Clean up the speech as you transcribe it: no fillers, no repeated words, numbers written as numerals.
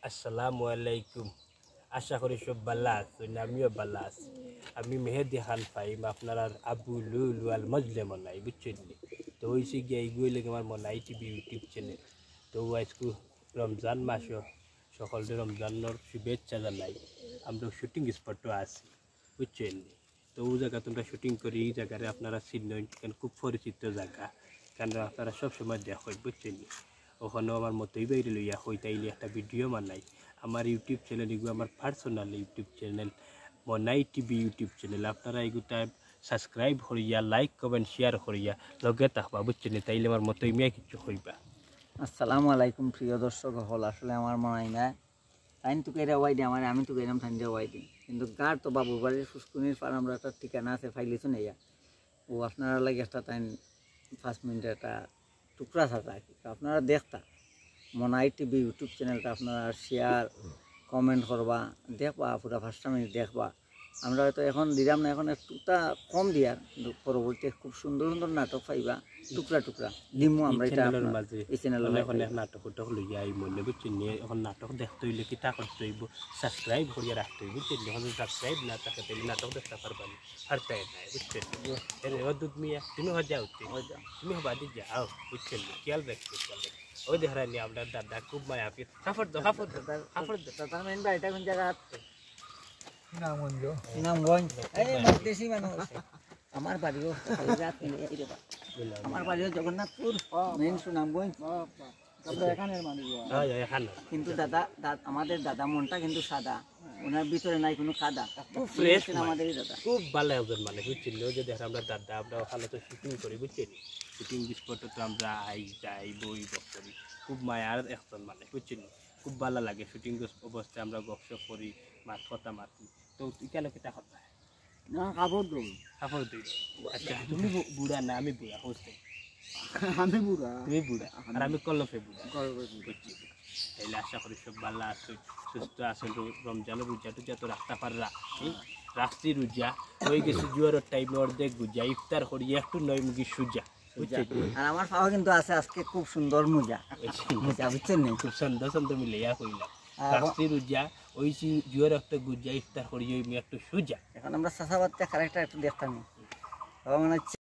আসসালামু আলাইকুম। আশা করি সব ভালো আছেন, আমিও ভালো আছি। আমি মেহেদি খান ফাইম, আপনার আবু লুলু আল মজলে মনাই, বুঝছেন? তো হয়েছে গিয়ে এইগুলো লেগে আমার মনাই টিভি ইউটিউব চ্যানেল। তো আজকে রমজান মাস, সকলকে রমজানের শুভেচ্ছা জানাই। আমরা শুটিং স্পটও আছি, বুঝছেন? তো ওই জায়গা তোমরা শুটিং করি, এই জায়গায় আপনারা চিহ্ন খুব পরিচিত জায়গা, কারণ আপনারা সবসময় দেখেন, বুঝছেন? ওখানেও আমার মতোই বাইরে লইয়া হই তাইলে একটা ভিডিও বানাই। আমার ইউটিউব চ্যানেল এগুলো আমার personal YouTube channel, Monai TV YouTube channel. আপনারা এগুলো সাবস্ক্রাইব করিয়া, লাইক কমেন্ট শেয়ার করিয়া লগে থাকবা, বুঝছেন? তাইলে আমার মতোই মিয়া কিছু হইবা। আসসালামু আলাইকুম প্রিয় দর্শক হল। আসলে আমার মনে হয় না টাইম তো কেরা ওয়াই দিই, আমার আমি তো গেলাম টাইম দিয়ে ওয়াই দিই, কিন্তু গার তো বাবুর বাড়ির ফুসকুনির পার আমরা একটা ঠিকানা আছে ফাইলেছো নেইয়া ও আপনারা লাগে একটা টাইম 5 মিনিটের একটা টুকরা থাকা আর কি। আপনারা দেখতা মনাই টিভি ইউটিউব চ্যানেলটা আপনারা শেয়ার কমেন্ট করবা, দেখবা পুরা 5টা মিনিট দেখবা। আমরা হয়তো এখন দিলাম না, এখন একটুটা কম দিয়ার, কিন্তু পরবর্তী খুব সুন্দর সুন্দর নাটক পাইবা, টুকরা টুকরা দিমু আমরা এটা মাঝে এই চ্যানেলের অনেক নাটক লইয়া আই মনে, বুঝছেন? এখন নাটক দেখতে হইলে কি তা করতে হইব, সাবস্ক্রাইব করিয়া রাখতে হইব, বুঝছেন? যখন সাবস্ক্রাইব না থাকে তাহলে নাটক দেখতে পারবানি, হারতে নাই, বুঝছেন? দুধ মিয়া তুমি হজা উঠতে তুমি হবা দি যাও, বুঝছেন? খেয়াল রাখতে ওই দেখানি আপনার দাদা খুব মায়া আপনি কাপড় দো কাপড় দো কাপড় দো। তার মেন বাড়িটা কোন জায়গা? সুনামগঞ্জ। এই দেশি মানুষ আমার বাড়িও আমার বাড়িও জগন্নাথপুর, মেন সুনামগঞ্জ। কিন্তু দাদা আমাদের দাদা মনটা কিন্তু সাদা, ওনার ভিতরে নাই কোনো কাদা, খুব ফ্রেশ আমাদেরই দাদা, খুব ভালো একজন মানে, বুঝছেন? ওই যে দেখেন আমরা দাদা, আমরা ওখানে তো শুটিং করি, বুঝছেন? শুটিং স্পটে তো আমরা আই যাই বই করি, খুব মায়ার একজন মানে, বুঝছেন? খুব ভালো লাগে শুটিং অবস্থায় আমরা গপসপ করি, কথা মাতি। তো কেন কেটা কথা না কাপড় দই কাপড় দিই। আচ্ছা তুমি বুড়া না আমি বুড়া, বুঝছেন? আমি বুড়া, তুমি বুড়া আর আমি কলফে বুড়া, বুঝছি? তাইলে আশা করি সব ভালো আছো, সুস্থ আছেন। রমজানের রোজা টুজা তো রাখতে পাররা, রাত্রি রোজা হয়ে গেছে, জুয়ারের টাইমে অর্ধেক গুজা ইফতার করিয়া একটু 9 মুগি সুজা, বুঝছেন? আর আমার পাওয়া কিন্তু আছে আজকে খুব সুন্দর মোজা, বুঝছেন? খুব সুন্দর সুন্দর মিলাইয়া কইলা রাত্রি রোজা ওই জুয়ার একটা গুজা ইফতার করিয়া একটু সুজা। এখন আমরা চাষাবাদটা কারেক্টটা একটু দেখতাম।